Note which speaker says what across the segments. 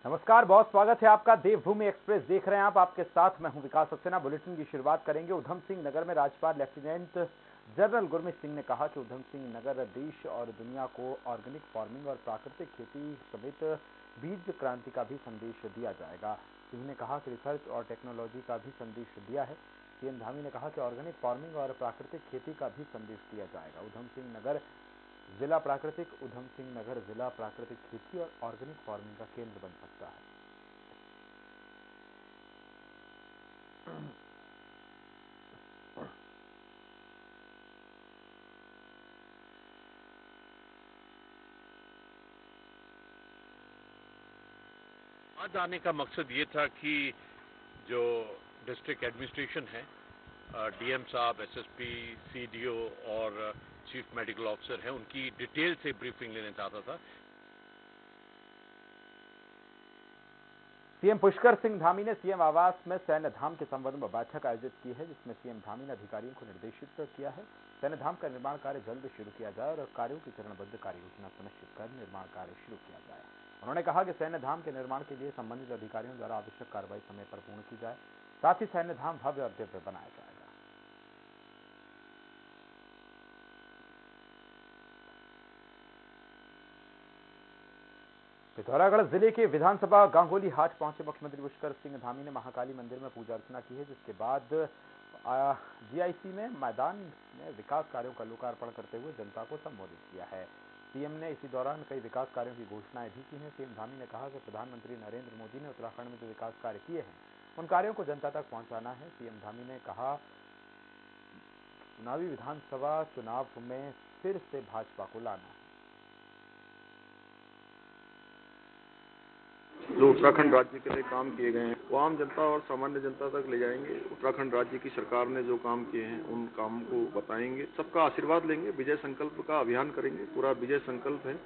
Speaker 1: नमस्कार, बहुत स्वागत है आपका। देवभूमि एक्सप्रेस देख रहे हैं आप। आपके साथ मैं हूं विकास सक्सेना। बुलेटिन की शुरुआत करेंगे उधम सिंह नगर में। राज्यपाल लेफ्टिनेंट जनरल गुरमीत सिंह ने कहा कि उधम सिंह नगर देश और दुनिया को ऑर्गेनिक फार्मिंग और प्राकृतिक खेती समेत बीज क्रांति का भी संदेश दिया जाएगा। सिंह ने कहा कि रिसर्च और टेक्नोलॉजी का भी संदेश दिया है। सीएम धामी ने कहा कि ऑर्गेनिक फार्मिंग और प्राकृतिक खेती का भी संदेश दिया जाएगा। उधम सिंह नगर जिला प्राकृतिक खेती और ऑर्गेनिक फार्मिंग का केंद्र बन सकता है।
Speaker 2: आज आने का मकसद ये था कि जो डिस्ट्रिक्ट एडमिनिस्ट्रेशन है, डीएम साहब, एसएसपी, सीडीओ और चीफ मेडिकल ऑफिसर हैं, उनकी डिटेल से ब्रीफिंग लेना चाहता था।
Speaker 1: सीएम पुष्कर सिंह धामी ने सीएम आवास में सैन्य धाम के संबंध में बैठक आयोजित की है, जिसमें सीएम धामी ने अधिकारियों को निर्देशित किया है सैन्य धाम का निर्माण कार्य जल्द शुरू किया जाए और कार्यों की चरणबद्ध कार्य योजना सुनिश्चित कर निर्माण कार्य शुरू किया जाए। उन्होंने कहा कि सैन्य धाम के निर्माण के लिए संबंधित अधिकारियों द्वारा आवश्यक कार्रवाई समय पर पूर्ण की जाए, साथ ही सैन्य धाम भव्य और दिव्य बनाया जाएगा। पिथौरागढ़ जिले के विधानसभा गांगोली हाट पहुंचे मुख्यमंत्री पुष्कर सिंह धामी ने महाकाली मंदिर में पूजा अर्चना की है, जिसके बाद जीआईसी में मैदान में विकास कार्यों का लोकार्पण करते हुए जनता को संबोधित किया है। सीएम ने इसी दौरान कई विकास कार्यों की घोषणाएं भी की हैं। सीएम धामी ने कहा कि प्रधानमंत्री नरेंद्र मोदी ने उत्तराखंड में जो विकास कार्य किए हैं उन कार्यों को जनता तक पहुंचाना है। सीएम धामी ने कहा चुनावी विधानसभा चुनाव में फिर से भाजपा को लाना है।
Speaker 3: जो उत्तराखंड राज्य के लिए काम किए गए हैं वो आम जनता और सामान्य जनता तक ले जाएंगे। उत्तराखंड राज्य की सरकार ने जो काम किए हैं उन काम को बताएंगे, सबका आशीर्वाद लेंगे, विजय संकल्प का अभियान करेंगे। पूरा विजय संकल्प है।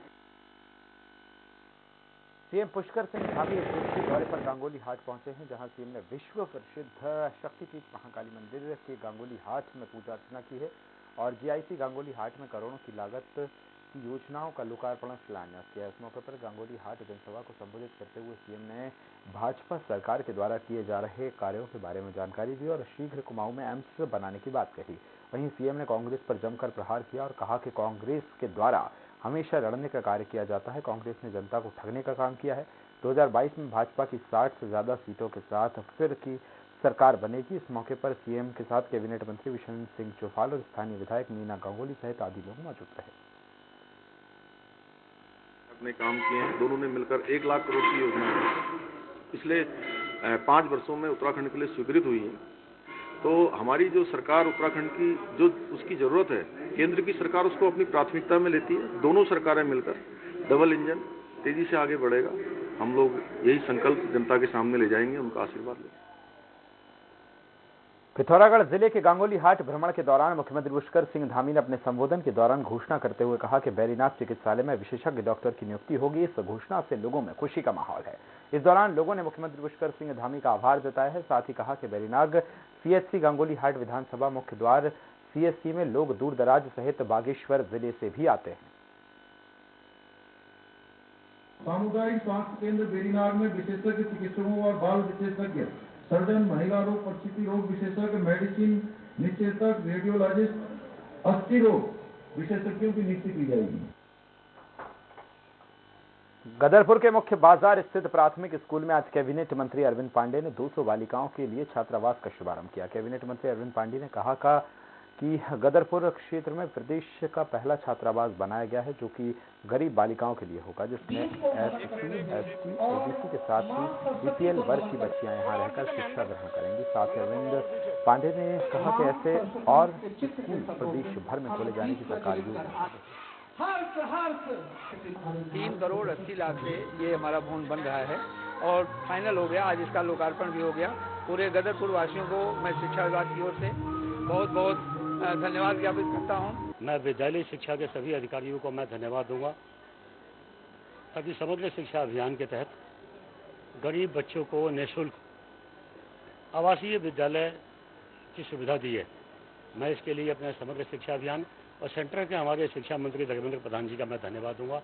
Speaker 1: सीएम पुष्कर सिंह धामी एक दिवसीय दौरे पर गांगोली हाट पहुंचे हैं, जहां सीएम ने विश्व प्रसिद्ध शक्तिपीठ महाकाली मंदिर के गांगोली हाट में पूजा अर्चना की है और जीआईसी गांगोली हाट में करोड़ों की लागत की योजनाओं का लोकार्पण शिलान्यास किया। इस मौके पर गांगोली हाट जनसभा को संबोधित करते हुए सीएम ने भाजपा सरकार के द्वारा किए जा रहे कार्यों के बारे में जानकारी दी और शीघ्र कुमाऊं में एम्स बनाने की बात कही। वहीं सीएम ने कांग्रेस पर जमकर प्रहार किया और कहा कि कांग्रेस के द्वारा हमेशा लड़ने का कार्य किया जाता है। कांग्रेस ने जनता को ठगने का काम किया है। 2022 में भाजपा की 60 से ज्यादा सीटों के साथ फिर की सरकार बनेगी। इस मौके पर सीएम के साथ कैबिनेट मंत्री विशन सिंह चौफाल और स्थानीय विधायक मीना गांगुली सहित आदि लोग मौजूद रहे।
Speaker 3: अपने काम किए हैं, दोनों ने मिलकर 1 लाख करोड़ की योजना पिछले 5 वर्षों में उत्तराखंड के लिए स्वीकृत हुई है। तो हमारी जो सरकार उत्तराखंड की जो उसकी जरूरत है, केंद्र की सरकार उसको अपनी प्राथमिकता में लेती है। दोनों सरकारें मिलकर डबल इंजन तेजी से आगे बढ़ेगा। हम लोग यही संकल्प जनता के सामने ले जाएंगे, उनका आशीर्वाद लेंगे।
Speaker 1: पिथौरागढ़ जिले के गांगोली हाट भ्रमण के दौरान मुख्यमंत्री पुष्कर सिंह धामी ने अपने संबोधन के दौरान घोषणा करते हुए कहा कि बैरीनाथ चिकित्सालय में विशेषज्ञ डॉक्टर की नियुक्ति होगी। इस घोषणा से लोगों में खुशी का माहौल है। इस दौरान लोगों ने मुख्यमंत्री पुष्कर सिंह धामी का आभार जताया है। साथ ही कहा कि बैरीनाग सीएचसी गांगोली हाट विधानसभा मुख्य द्वार सीएचसी में लोग दूर दराज सहित बागेश्वर जिले से भी आते हैं।
Speaker 4: सामुदायिक स्वास्थ्य केंद्र बैरीनाग में विशेषज्ञ चिकित्सकों और बाल विशेषज्ञ, सर्जन, महिला रोग, प्रसूति रोग विशेषज्ञ, मेडिसिन निश्चेतक, रेडियोलॉजिस्ट, अस्थि रोग विशेषज्ञों की नियुक्ति की जाएगी।
Speaker 1: गदरपुर के मुख्य बाजार स्थित प्राथमिक स्कूल में आज कैबिनेट मंत्री अरविंद पांडे ने 200 बालिकाओं के लिए छात्रावास का शुभारंभ किया। कैबिनेट मंत्री अरविंद पांडे ने कहा कि गदरपुर क्षेत्र में प्रदेश का पहला छात्रावास बनाया गया है, जो कि गरीब बालिकाओं के लिए होगा, जिसमें एससी, एसटी, ओबीसी के साथ ही बीपीएल वर्ग की बच्चियां यहां रहकर शिक्षा ग्रहण करेंगी। साथ ही अरविंद पांडे ने कहा कि ऐसे और स्कूल प्रदेश भर में खोले जाने की सरकार योजना है।
Speaker 5: 3 करोड़ 80 लाख से ये हमारा भवन बन रहा है और फाइनल हो गया। आज इसका लोकार्पण भी हो गया। पूरे गदरपुर वासियों को मैं शिक्षा विभाग की ओर से बहुत बहुत धन्यवाद ज्ञापित करता हूं।
Speaker 6: मैं विद्यालय शिक्षा के सभी अधिकारियों को मैं धन्यवाद दूंगा, ताकि समग्र शिक्षा अभियान के तहत गरीब बच्चों को निःशुल्क आवासीय विद्यालय की सुविधा दी है। मैं इसके लिए अपने समग्र शिक्षा अभियान और सेंटर के हमारे शिक्षा मंत्री धर्मेंद्र प्रधान जी का मैं धन्यवाद दूंगा।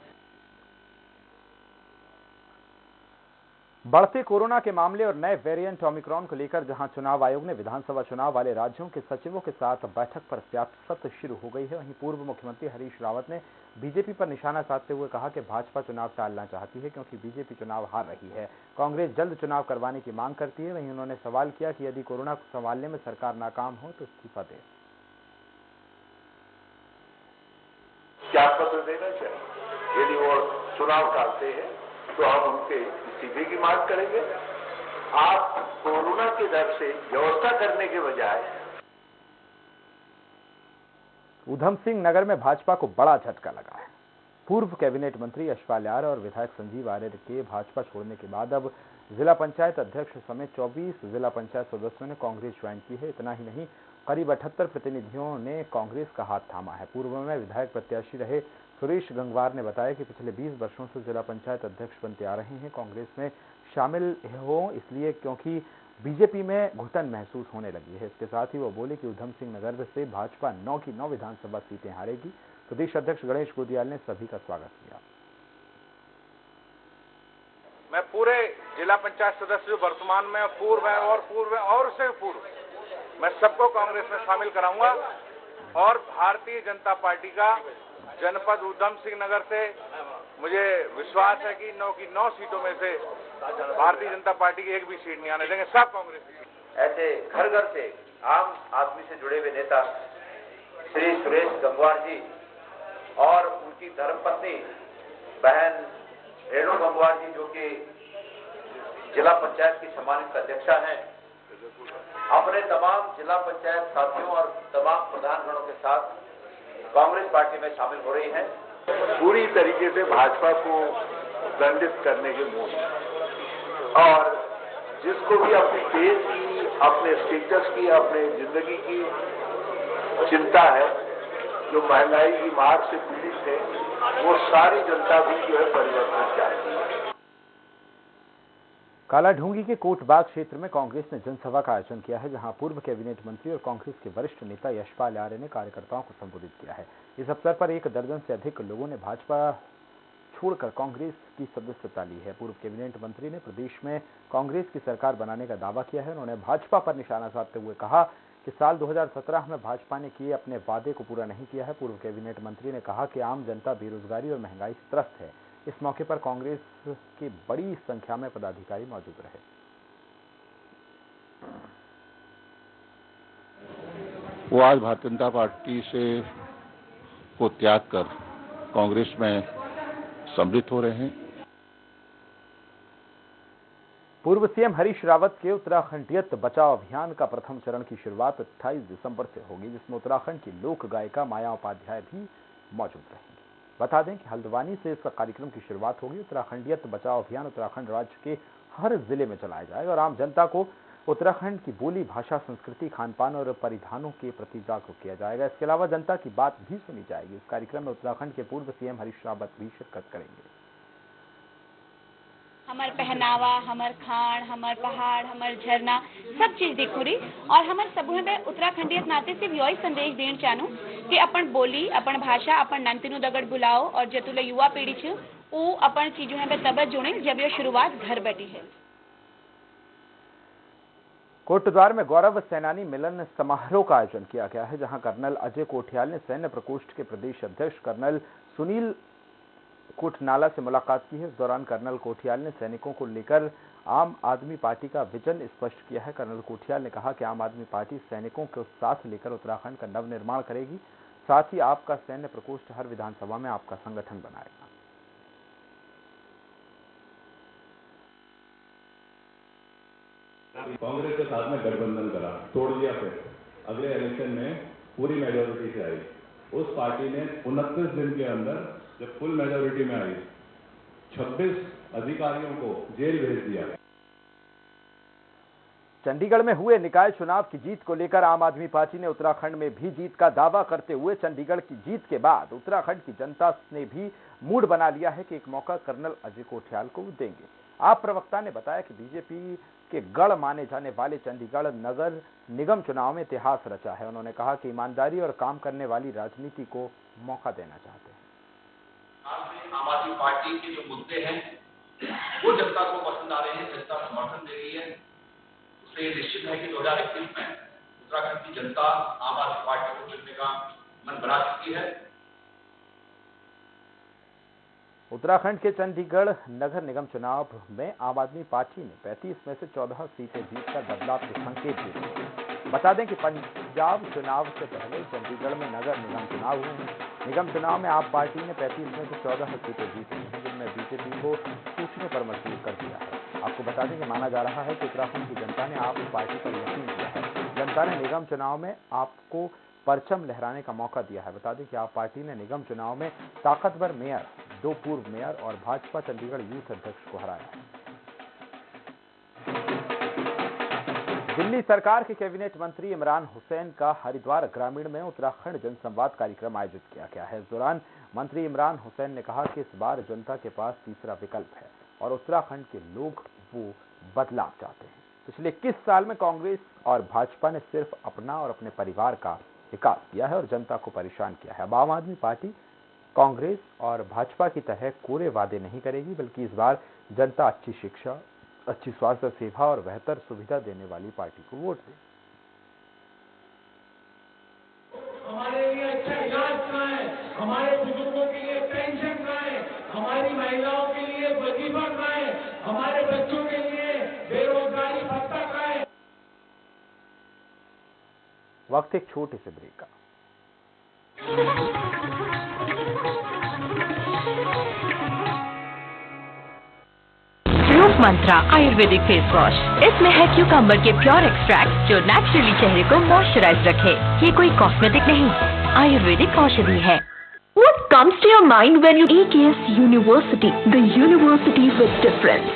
Speaker 1: बढ़ते कोरोना के मामले और नए वेरिएंट ओमिक्रॉन को लेकर जहां चुनाव आयोग ने विधानसभा चुनाव वाले राज्यों के सचिवों के साथ बैठक पर सियासत शुरू हो गई है, वहीं पूर्व मुख्यमंत्री हरीश रावत ने बीजेपी पर निशाना साधते हुए कहा कि भाजपा चुनाव टालना चाहती है क्योंकि बीजेपी चुनाव हार रही है। कांग्रेस जल्द चुनाव करवाने की मांग करती है। वहीं उन्होंने सवाल किया कि यदि कोरोना को संभालने में सरकार नाकाम हो तो इस्तीफा दे।
Speaker 7: त्याग पत्र देना चाहिए। यदि वो चुनाव टालते हैं तो हम उनके इस्तीफे की मांग करेंगे। आप कोरोना के डर से व्यवस्था करने के बजाय।
Speaker 1: ऊधम सिंह नगर में भाजपा को बड़ा झटका लगा है। पूर्व कैबिनेट मंत्री यशपाल आर्य और विधायक संजीव आर्य के भाजपा छोड़ने के बाद अब जिला पंचायत अध्यक्ष समेत 24 जिला पंचायत सदस्यों ने कांग्रेस ज्वाइन की है। इतना ही नहीं, करीब 78 प्रतिनिधियों ने कांग्रेस का हाथ थामा है। पूर्व में विधायक प्रत्याशी रहे सुरेश गंगवार ने बताया कि पिछले 20 वर्षों से जिला पंचायत अध्यक्ष बनते आ रहे हैं। कांग्रेस में शामिल हो इसलिए क्योंकि बीजेपी में घुटन महसूस होने लगी है। इसके साथ ही वो बोले कि ऊधम सिंह नगर से भाजपा 9 की 9 विधानसभा सीटें हारेगी। प्रदेश अध्यक्ष गणेश गोदियाल ने सभी का स्वागत किया।
Speaker 8: मैं पूरे जिला पंचायत सदस्य जो वर्तमान में पूर्व है और से पूर्व मैं सबको कांग्रेस में शामिल कराऊंगा और भारतीय जनता पार्टी का जनपद ऊधम सिंह नगर से मुझे विश्वास है कि 9 की 9 सीटों में से भारतीय जनता पार्टी की एक भी सीट नहीं आने देंगे, सब कांग्रेस की।
Speaker 7: ऐसे घर घर से आम आदमी से जुड़े हुए नेता श्री सुरेश गंगवार जी और उनकी धर्मपत्नी बहन रेणु गंगवार जी, जो कि जिला पंचायत की सम्मानित अध्यक्षा हैं, अपने तमाम जिला पंचायत साथियों और तमाम प्रधानगणों के साथ कांग्रेस पार्टी में शामिल हो रही हैं। पूरी तरीके से भाजपा को दंडित करने के मूड और जिसको भी अपनी देश की, अपने स्टेटस की, अपने जिंदगी की चिंता है, जो महंगाई की मार से पीड़ित है, वो सारी जनता भी जो है परिवर्तन चाहती है।
Speaker 1: कालाढूंगी के कोटबाग क्षेत्र में कांग्रेस ने जनसभा का आयोजन किया है, जहां पूर्व कैबिनेट मंत्री और कांग्रेस के वरिष्ठ नेता यशपाल आर्य ने कार्यकर्ताओं को संबोधित किया है। इस अवसर पर 1 दर्जन से अधिक लोगों ने भाजपा छोड़कर कांग्रेस की सदस्यता ली है। पूर्व कैबिनेट मंत्री ने प्रदेश में कांग्रेस की सरकार बनाने का दावा किया है। उन्होंने भाजपा पर निशाना साधते हुए कहा कि साल 2017 में भाजपा ने किए अपने वादे को पूरा नहीं किया है। पूर्व कैबिनेट मंत्री ने कहा कि आम जनता बेरोजगारी और महंगाई से त्रस्त है। इस मौके पर कांग्रेस की बड़ी संख्या में पदाधिकारी मौजूद रहे।
Speaker 9: वो आज भारतीय जनता पार्टी से को त्याग कर कांग्रेस में सम्मिलित हो रहे हैं।
Speaker 1: पूर्व सीएम हरीश रावत के उत्तराखंडियत बचाओ अभियान का प्रथम चरण की शुरुआत 28 दिसंबर से होगी, जिसमें उत्तराखंड की लोक गायिका माया उपाध्याय भी मौजूद रहेंगी। बता दें कि हल्द्वानी से इस कार्यक्रम की शुरुआत होगी। उत्तराखंडियत बचाओ अभियान उत्तराखंड राज्य के हर जिले में चलाया जाएगा और आम जनता को उत्तराखंड की बोली, भाषा, संस्कृति, खानपान और परिधानों के प्रति जागरूक किया जाएगा। इसके अलावा जनता की बात भी सुनी जाएगी। इस कार्यक्रम में उत्तराखंड के पूर्व सीएम हरीश रावत भी शिरकत करेंगे।
Speaker 10: हमार पहनावा, हमार खान, हमार पहाड़, हमार झरना सब चीज दिखो रही और हमार समूह में उत्तराखंडियत नाते सिर्फ यही संदेश देना चाहूँ कि अपन बोली, अपन भाषा, अपन नंतिनु दगड़ बुलाओ और जतुले युवा पीढ़ी छ वो अपन चीजों में तब जुड़े जब ये शुरुआत घर बैठी है।
Speaker 1: कोटद्वार में गौरव सेनानी मिलन समारोह का आयोजन किया गया है, जहां कर्नल अजय कोठियाल ने सैन्य प्रकोष्ठ के प्रदेश अध्यक्ष कर्नल सुनील कोटनाला से मुलाकात की है। इस दौरान कर्नल कोठियाल ने सैनिकों को लेकर आम आदमी पार्टी का विजन स्पष्ट किया है। कर्नल कोठियाल ने कहा कि आम आदमी पार्टी सैनिकों को साथ लेकर उत्तराखंड का नवनिर्माण करेगी। साथ ही आपका सैन्य प्रकोष्ठ हर विधानसभा में आपका संगठन बनाएगा।
Speaker 11: कांग्रेस के साथ में गठबंधन करा, तोड़ दिया। फिर अगले इलेक्शन में पूरी मेजोरिटी से आई। उस पार्टी ने 29 दिन के अंदर जब फुल मेजोरिटी में आई 26 अधिकारियों को जेल भेज दिया।
Speaker 1: चंडीगढ़ में हुए निकाय चुनाव की जीत को लेकर आम आदमी पार्टी ने उत्तराखंड में भी जीत का दावा करते हुए चंडीगढ़ की जीत के बाद उत्तराखंड की जनता ने भी मूड बना लिया है कि एक मौका कर्नल अजय कोठियाल को देंगे। आप प्रवक्ता ने बताया कि बीजेपी के गढ़ माने जाने वाले चंडीगढ़ नगर निगम चुनाव में इतिहास रचा है। उन्होंने कहा कि ईमानदारी और काम करने वाली राजनीति को मौका देना चाहते हैं।
Speaker 12: आम आदमी पार्टी के जो मुद्दे हैं वो जनता को पसंद आ रहे हैं, जनता समर्थन दे रही है। उससे निश्चित है कि 2021 में उत्तराखंड की जनता आम आदमी पार्टी को चुनने का मन बना चुकी है।
Speaker 1: उत्तराखंड के चंडीगढ़ नगर निगम चुनाव में आम आदमी पार्टी ने 35 में से 14 सीटें जीतकर बदलाव के संकेत दिए। बता दें कि पंजाब चुनाव से पहले चंडीगढ़ में नगर निगम चुनाव हुए हैं। निगम चुनाव में आप पार्टी ने 35 में से 14 सीटें जीती हैं, जिनमें बीजेपी को टूटने पर मजबूर कर दिया है। आपको बता दें कि माना जा रहा है कि उत्तराखंड की जनता ने आप पार्टी पर यकीन किया है। जनता ने निगम चुनाव में आपको परचम लहराने का मौका दिया है। बता दें कि आप पार्टी ने निगम चुनाव में ताकतवर मेयर, 2 पूर्व मेयर और भाजपा चंडीगढ़ यूथ अध्यक्ष को हराया है। दिल्ली सरकार के कैबिनेट मंत्री इमरान हुसैन का हरिद्वार ग्रामीण में उत्तराखंड जनसंवाद कार्यक्रम आयोजित किया गया है। इस दौरान मंत्री इमरान हुसैन ने कहा कि इस बार जनता के पास तीसरा विकल्प है और उत्तराखंड के लोग वो बदलाव चाहते हैं। पिछले 21 साल में कांग्रेस और भाजपा ने सिर्फ अपना और अपने परिवार का विकास किया है और जनता को परेशान किया है। अब आम आदमी पार्टी कांग्रेस और भाजपा की तरह कोरे वादे नहीं करेगी, बल्कि इस बार जनता अच्छी शिक्षा, अच्छी स्वास्थ्य सेवा और बेहतर सुविधा देने वाली पार्टी को वोट दे।
Speaker 13: हमारे लिए अच्छा इलाज कहाँ है, हमारे बुजुर्गों के लिए पेंशन कहाँ है, हमारी महिलाओं के लिए वजीफा कहाँ है, हमारे बच्चों के लिए बेरोजगारी भत्ता कहाँ है।
Speaker 1: वक्त एक छोटे से ब्रेक का।
Speaker 14: रूप मंत्रा आयुर्वेदिक फेस वॉश। इसमें है क्यूकम्बर के प्योर एक्सट्रैक्ट जो नेचुरली चेहरे को मॉइस्चराइज रखे। ये कोई कॉस्मेटिक नहीं, आयुर्वेदिक औषधि है। What comes to your mind when you EKS University, the university with difference?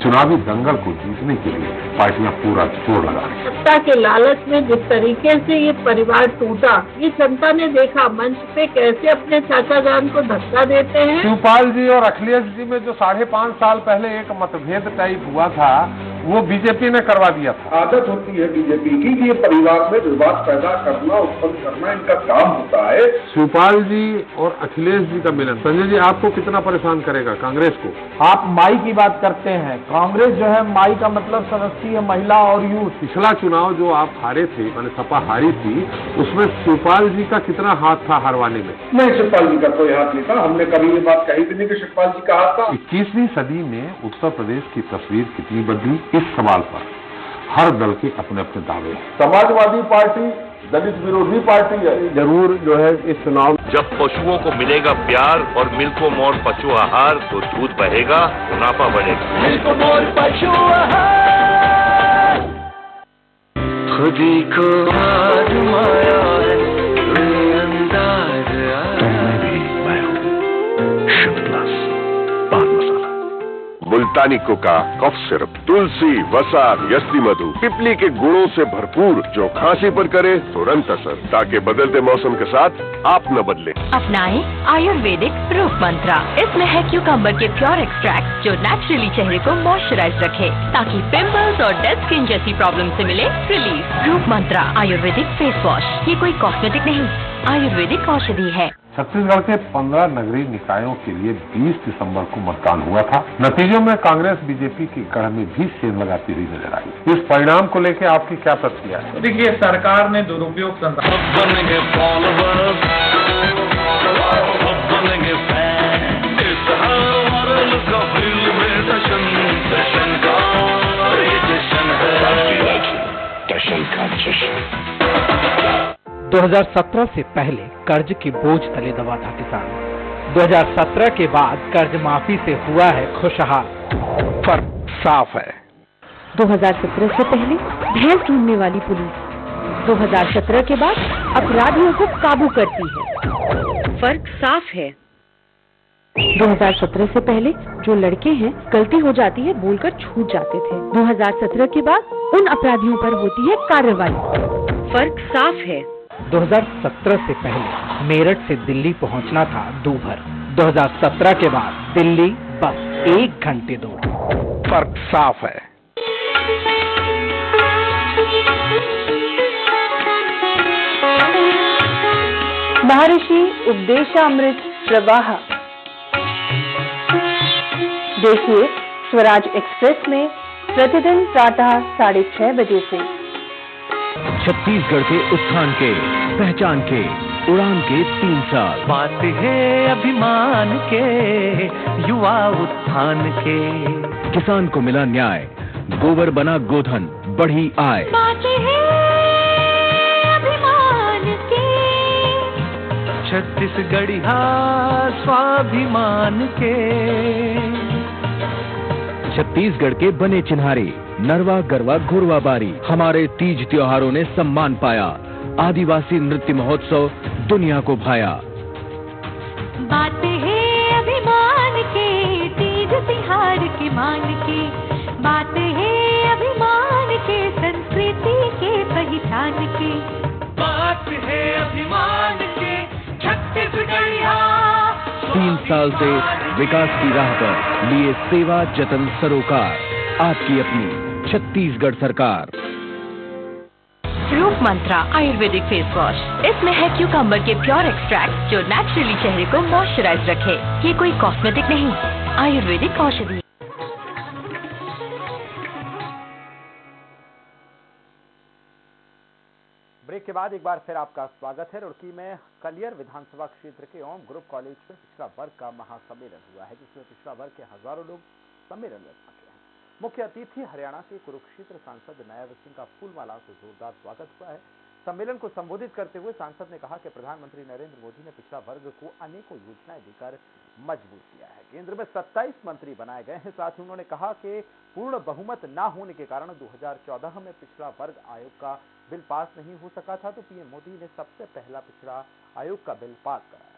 Speaker 15: चुनावी दंगल को जीतने के लिए पार्टियां पूरा जोर लगा रही हैं।
Speaker 16: सत्ता के लालच में जिस तरीके से ये परिवार टूटा, ये जनता ने देखा। मंच पे कैसे अपने चाचा जान को धक्का देते हैं।
Speaker 15: शिवपाल जी और अखिलेश जी में जो 5.5 साल पहले एक मतभेद टाइप हुआ था, वो बीजेपी ने करवा दिया था।
Speaker 17: आदत होती है बीजेपी की कि ये परिवार में विवाद पैदा करना, उत्पन्न करना इनका काम होता है।
Speaker 15: शिवपाल जी और अखिलेश जी का मिलन, संजय जी, आपको कितना परेशान करेगा कांग्रेस को?
Speaker 18: आप माई की बात करते हैं, कांग्रेस जो है माई का मतलब समझती है महिला और यूथ।
Speaker 15: पिछला चुनाव जो आप हारे थे, मैंने सपा हारी थी, उसमें शिवपाल जी का कितना हाथ था हारवाने में?
Speaker 17: नहीं, शिवपाल जी का कोई हाथ नहीं था। हमने कभी ये बात कही भी नहीं कि शिवपाल जी का हाथ था।
Speaker 15: 21वीं सदी में उत्तर प्रदेश की तस्वीर कितनी बदली, इस सवाल पर हर दल के अपने अपने दावे हैं।
Speaker 17: समाजवादी पार्टी दलित विरोधी पार्टी है।
Speaker 15: जरूर जो है इस चुनाव,
Speaker 19: जब पशुओं को मिलेगा प्यार और मिल्को मोर पशु आहार, तो दूध बहेगा, मुनाफा बढ़ेगा।
Speaker 13: मिल्को मोर पशु आहार,
Speaker 20: खुदी को आजमाया है, अंदाज आया। मैं हूँ शिव प्लस पान मसाला,
Speaker 21: मुल्तानी कोका, कफ सिरप, तुलसी, वसा, यस्ती मधु, पिपली के गुणों से भरपूर, जो खांसी पर करे तुरंत असर, ताकि बदलते मौसम के साथ आप न बदले।
Speaker 14: अपनाएं आयुर्वेदिक रूप मंत्रा। इसमें है क्यूकम्बर के प्योर एक्सट्रैक्ट जो नेचुरली चेहरे को मॉइस्चराइज रखे, ताकि पिंपल्स और डेड स्किन जैसी प्रॉब्लम से मिले रिलीफ। रूप मंत्रा आयुर्वेदिक फेस वॉश। ये कोई कॉस्मेटिक नहीं, आयुर्वेदिक औषधि है।
Speaker 15: छत्तीसगढ़ के 15 नगरीय निकायों के लिए 20 दिसंबर को मतदान हुआ था। नतीजों में कांग्रेस बीजेपी की गढ़ में भी सेंध लगाती हुई नजर आई। इस परिणाम को लेकर आपकी क्या प्रतिक्रिया है?
Speaker 18: देखिए, सरकार ने दुरुपयोग
Speaker 20: जश्न का जश्न।
Speaker 22: 2017 से पहले कर्ज के बोझ तले दबा था किसान। 2017 के बाद कर्ज माफी से हुआ है खुशहाल। फर्क साफ है।
Speaker 23: 2017 से पहले भैंस ढूंढने वाली पुलिस 2017 के बाद अपराधियों को काबू करती है। फर्क साफ है। 2017 से पहले जो लड़के हैं, गलती हो जाती है बोलकर छूट जाते थे। 2017 के बाद उन अपराधियों पर होती है कार्रवाई। फर्क साफ है।
Speaker 22: 2017 से पहले मेरठ से दिल्ली पहुंचना था दूभर। 2017 के बाद दिल्ली बस 1 घंटे दूर। फर्क साफ है।
Speaker 23: महर्षि उपदेशामृत प्रवाह। देखिए स्वराज एक्सप्रेस में प्रतिदिन प्रातः 6:30 बजे से।
Speaker 2: छत्तीसगढ़ के उत्थान के, पहचान के, उड़ान के 3 साल।
Speaker 20: बात है अभिमान के, युवा उत्थान के।
Speaker 2: किसान को मिला न्याय, गोबर बना गोधन, बढ़ी आय।
Speaker 20: बात है अभिमान के, छत्तीसगढ़िया स्वाभिमान के।
Speaker 2: छत्तीसगढ़ के बने चिन्हारे, नरवा गरवा घुरवा बारी। हमारे तीज त्योहारों ने सम्मान पाया, आदिवासी नृत्य महोत्सव दुनिया को भाया।
Speaker 20: बात है अभिमान के, तीज तिहार की मान की। बात है अभिमान के, संस्कृति के पहचान की। बात है अभिमान के, छत्तीसगढ़िया।
Speaker 2: 3 साल से विकास की राह पर लिए सेवा जतन सरोकार, आपकी अपनी छत्तीसगढ़ सरकार।
Speaker 14: रूप मंत्रा आयुर्वेदिक फेस वॉश। इसमें है क्यूकम्बर के प्योर एक्सट्रैक्ट जो नेचुरली चेहरे को मॉइस्चराइज रखे। ये कोई कॉस्मेटिक नहीं, आयुर्वेदिक औषधि।
Speaker 1: ब्रेक के बाद एक बार फिर आपका स्वागत है। रुड़की में कलियर विधानसभा क्षेत्र के ओम ग्रुप कॉलेज में पिछड़ा वर्ग का महासम्मेलन हुआ है, जिसमें पिछड़ा वर्ग के हजारों लोग सम्मेलन में पहुंचे हैं। मुख्य अतिथि हरियाणा के कुरुक्षेत्र सांसद नायब सिंह का फूलमाला से जोरदार स्वागत हुआ है। सम्मेलन को संबोधित करते हुए सांसद ने कहा कि प्रधानमंत्री नरेंद्र मोदी ने पिछड़ा वर्ग को अनेकों योजनाएं देकर मजबूत किया है। केंद्र में 27 मंत्री बनाए गए हैं। साथ ही उन्होंने कहा कि पूर्ण बहुमत न होने के कारण 2014 में पिछड़ा वर्ग आयोग का बिल पास नहीं हो सका था, तो पीएम मोदी ने सबसे पहला पिछड़ा आयोग का बिल पास कराया है।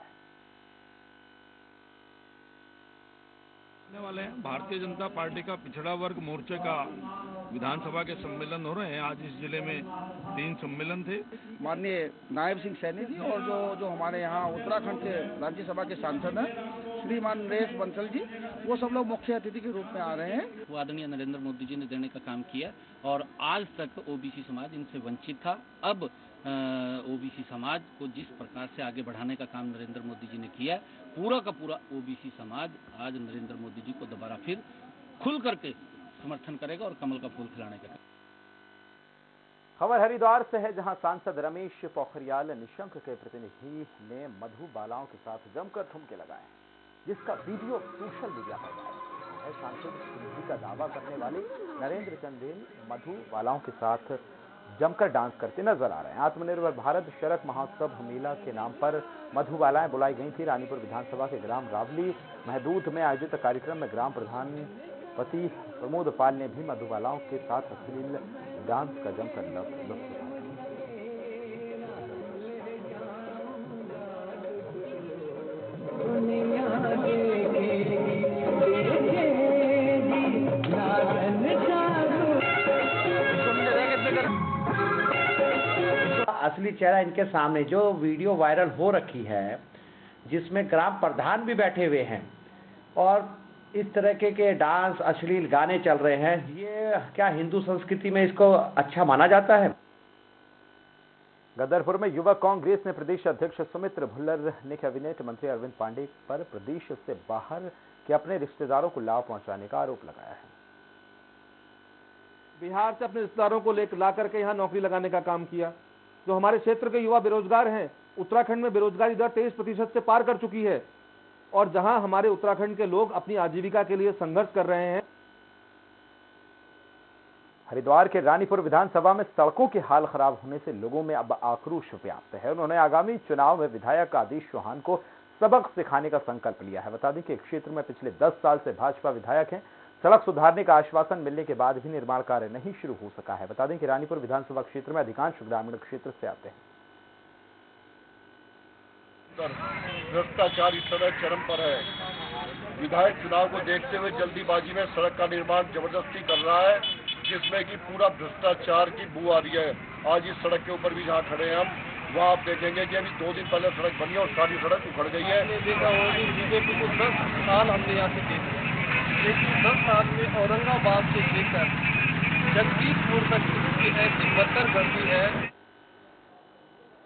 Speaker 3: वाले हैं भारतीय जनता पार्टी का पिछड़ा वर्ग मोर्चे का विधानसभा के सम्मेलन हो रहे हैं। आज इस जिले में 3 सम्मेलन थे।
Speaker 4: माननीय नायब सिंह सैनी जी और जो हमारे यहाँ उत्तराखंड के राज्यसभा के सांसद हैं श्रीमान नरेश बंसल जी, वो सब लोग मुख्य अतिथि के रूप में आ रहे हैं।
Speaker 24: वो आदरणीय नरेंद्र मोदी जी ने देने का काम किया और आज तक ओबीसी समाज इनसे वंचित था। अब ओबीसी समाज को जिस प्रकार से आगे बढ़ाने का काम नरेंद्र मोदी जी ने किया, पूरा का पूरा ओबीसी समाज आज नरेंद्र मोदी जी को दोबारा फिर खुल करके समर्थन करेगा और कमल का फूल खिलाने का।
Speaker 1: खबर हरिद्वार से है, जहां सांसद रमेश पोखरियाल निशंक के प्रतिनिधि ने मधु बालाओं के साथ जमकर ठुमके लगाए, जिसका वीडियो सोशल मीडिया पर वायरल है। सांसद प्रतिनिधि का दावा करने वाले नरेंद्र चंदेल मधु बालाओं के साथ जमकर डांस करते नजर आ रहे हैं। आत्मनिर्भर भारत शरद महोत्सव मेला के नाम पर मधुबालाएं बुलाई गई थी। रानीपुर विधानसभा के ग्राम रावली महदूद में आयोजित कार्यक्रम में ग्राम प्रधानपति प्रमोद पाल ने भी मधुबालाओं के साथ अश्लील डांस का जमकर लुत्फ उठाया।
Speaker 25: असली चेहरा इनके सामने जो वीडियो वायरल हो रखी है, जिसमें ग्राम प्रधान भी बैठे हुए हैं और इस तरह के डांस अश्लील गाने चल रहे हैं, ये क्या हिंदू संस्कृति में इसको अच्छा माना जाता है?
Speaker 1: गदरपुर में युवक कांग्रेस ने प्रदेश अध्यक्ष सुमित्र भुल्लर ने कैबिनेट मंत्री अरविंद पांडे पर प्रदेश से बाहर के अपने रिश्तेदारों को लाभ पहुंचाने का आरोप लगाया है।
Speaker 26: बिहार से अपने रिश्तेदारों को ला करके यहाँ नौकरी लगाने का काम किया। जो हमारे क्षेत्र के युवा बेरोजगार हैं, उत्तराखंड में बेरोजगारी दर 23% से पार कर चुकी है और जहां हमारे उत्तराखंड के लोग अपनी आजीविका के लिए संघर्ष कर रहे हैं।
Speaker 1: हरिद्वार के रानीपुर विधानसभा में सड़कों के हाल खराब होने से लोगों में अब आक्रोश व्याप्त है। उन्होंने आगामी चुनाव में विधायक आदिश चौहान को सबक सिखाने का संकल्प लिया है। बता दें कि क्षेत्र में पिछले 10 साल से भाजपा विधायक हैं। सड़क सुधारने का आश्वासन मिलने के बाद भी निर्माण कार्य नहीं शुरू हो सका है। बता दें कि रानीपुर विधानसभा क्षेत्र में अधिकांश ग्रामीण क्षेत्र से आते हैं।
Speaker 27: भ्रष्टाचार इस समय चरम पर है। विधायक चुनाव को देखते हुए जल्दीबाजी में सड़क का निर्माण जबरदस्ती कर रहा है, जिसमें कि पूरा भ्रष्टाचार की बू आ रही है। आज इस सड़क के ऊपर भी जहाँ खड़े हैं हम, वहाँ आप देखेंगे कि अभी 2 दिन पहले सड़क बनी और सारी सड़क उखड़ गई है।
Speaker 28: बीजेपी को 10 साल हमने यहाँ से देखे, लेकिन 10 साल में औरंगाबाद से लेकर जगदीशपुर तक की ऐसी बदतर गर्दी है।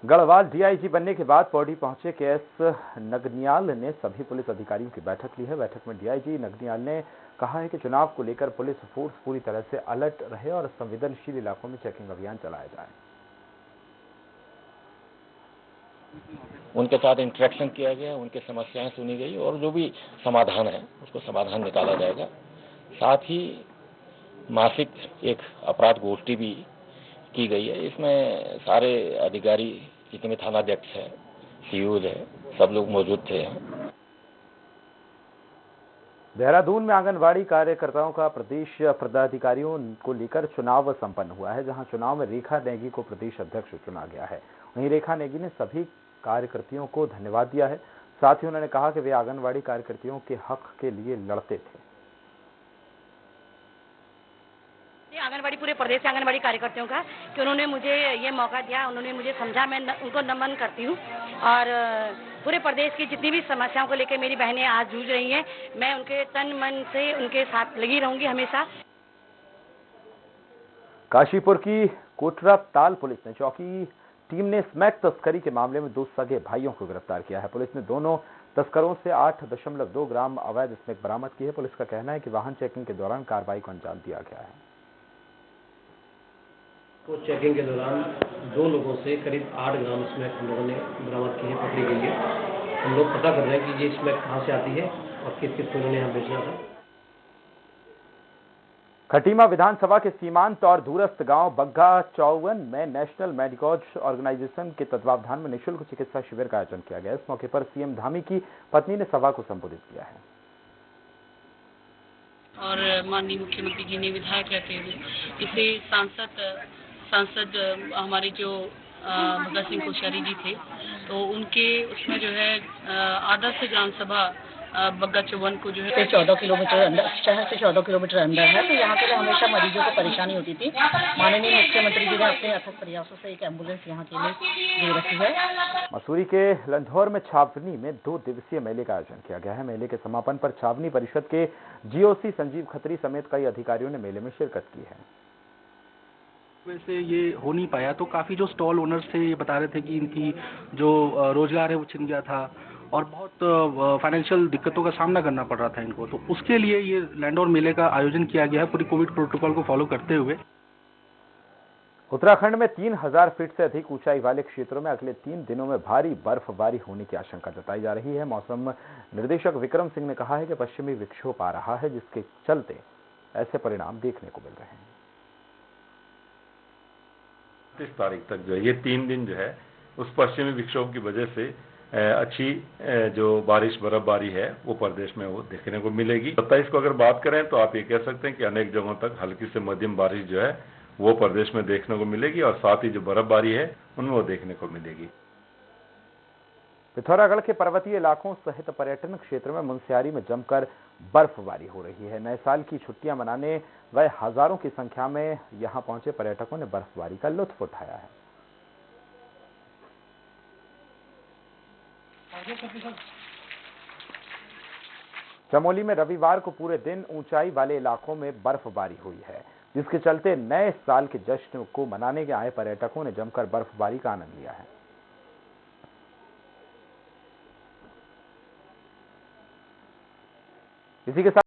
Speaker 1: गढ़वाल डीआईजी बनने के बाद पौड़ी पहुंचे केएस नगनियाल ने सभी पुलिस अधिकारियों की बैठक ली है। बैठक में डीआईजी नगनियाल ने कहा है कि चुनाव को लेकर पुलिस फोर्स पूरी तरह से अलर्ट रहे और संवेदनशील इलाकों में चेकिंग अभियान चलाया जाए।
Speaker 5: उनके साथ इंटरेक्शन किया गया, उनकी समस्याएं सुनी गई और जो भी समाधान है उसको समाधान निकाला जाएगा। साथ ही मासिक एक अपराध गोष्ठी भी की गई है। इसमें सारे अधिकारी जितने थानाध्यक्ष है, सीओज है, सब लोग मौजूद थे।
Speaker 1: देहरादून में आंगनबाड़ी कार्यकर्ताओं का प्रदेश पदाधिकारियों को लेकर चुनाव संपन्न हुआ है, जहां चुनाव में रेखा नेगी को प्रदेश अध्यक्ष चुना गया है। वहीं रेखा नेगी ने सभी कार्यकर्तियों को धन्यवाद दिया है। साथ ही उन्होंने कहा कि वे आंगनबाड़ी कार्यकर्तियों के हक के लिए लड़ते थे।
Speaker 6: आंगनबाड़ी पूरे प्रदेश के आंगनबाड़ी कार्यकर्तियों का कि उन्होंने मुझे ये मौका दिया, उन्होंने मुझे समझा, मैं उनको नमन करती हूँ। और पूरे प्रदेश की जितनी भी समस्याओं को लेकर मेरी बहनें आज जूझ रही हैं, मैं उनके तन मन से उनके साथ लगी रहूंगी हमेशा।
Speaker 1: काशीपुर की कोटरा ताल पुलिस ने चौकी टीम ने स्मैक तस्करी के मामले में 2 सगे भाइयों को गिरफ्तार किया है। पुलिस ने दोनों तस्करों से 8.2 ग्राम अवैध स्मैक बरामद की है। पुलिस का कहना है कि वाहन चेकिंग के दौरान कार्रवाई को अंजाम दिया गया है।
Speaker 7: तो चेकिंग के दौरान 2 लोगों से करीब 8 ग्राम स्मैक हम लोगों ने बरामद की है, पकड़ी गई है। हम लोग पता कर रहे हैं कि ये स्मैक कहाँ से आती है और किस किस को इन्होंने यहाँ बेचना था।
Speaker 1: खटीमा विधानसभा के सीमांत और दूरस्थ गांव बग्गा चौवन में नेशनल मेडिकोज ऑर्गेनाइजेशन के तत्वावधान में निःशुल्क चिकित्सा शिविर का आयोजन किया गया। इस मौके पर सीएम धामी की पत्नी ने सभा को संबोधित किया है।
Speaker 8: और माननीय मुख्यमंत्री जी ने विधायक रहते हुए इसे सांसद हमारे जो भगत सिंह कोश्यारी जी थे, तो उनके उसमें जो है आदर्श ग्राम सभा बग्गा चौवन को जो है
Speaker 9: 14 किलोमीटर अंदर, शहर से 14 किलोमीटर अंदर है। तो यहाँ पे हमेशा मरीजों को परेशानी होती थी। माननीय मुख्यमंत्री जी ने अपने अथक प्रयासों से एक एम्बुलेंस यहाँ के लिए दे रखी है।
Speaker 1: मसूरी के लंधौर में छावनी में 2 दिवसीय मेले का आयोजन किया गया है। मेले के समापन पर छावनी परिषद के जीओसी संजीव खत्री समेत कई अधिकारियों ने मेले में शिरकत की है।
Speaker 10: वैसे ये हो नहीं पाया, तो काफ़ी जो स्टॉल ओनर्स थे ये बता रहे थे कि इनकी जो रोजगार है वो छिन गया था और बहुत फाइनेंशियल दिक्कतों का सामना करना पड़ रहा था इनको। तो उसके लिए ये लैंडौर मेले का आयोजन किया गया है पूरी कोविड प्रोटोकॉल को फॉलो करते हुए।
Speaker 1: उत्तराखंड में 3000 फीट से अधिक ऊंचाई वाले क्षेत्रों में अगले 3 दिनों में भारी बर्फबारी होने की आशंका जताई जा रही है। मौसम निर्देशक विक्रम सिंह ने कहा है कि पश्चिमी विक्षोभ आ रहा है, जिसके चलते ऐसे परिणाम देखने को मिल रहे हैं।
Speaker 11: 30 तारीख तक जो है ये 3 दिन जो है उस पश्चिमी विक्षोभ की वजह से अच्छी जो बारिश बर्फबारी है वो प्रदेश में वो देखने को मिलेगी। 27 को अगर बात करें तो आप ये कह सकते हैं कि अनेक जगहों तक हल्की से मध्यम बारिश जो है वो प्रदेश में देखने को मिलेगी और साथ ही जो बर्फबारी है उनमें वो देखने को मिलेगी।
Speaker 1: पिथौरागढ़ के पर्वतीय इलाकों सहित पर्यटन क्षेत्र में मुनस्यारी में जमकर बर्फबारी हो रही है। नए साल की छुट्टियां मनाने गए हजारों की संख्या में यहां पहुंचे पर्यटकों ने बर्फबारी का लुत्फ उठाया है। चमोली में रविवार को पूरे दिन ऊंचाई वाले इलाकों में बर्फबारी हुई है, जिसके चलते नए साल के जश्न को मनाने के आए पर्यटकों ने जमकर बर्फबारी का आनंद लिया है। इसी के साथ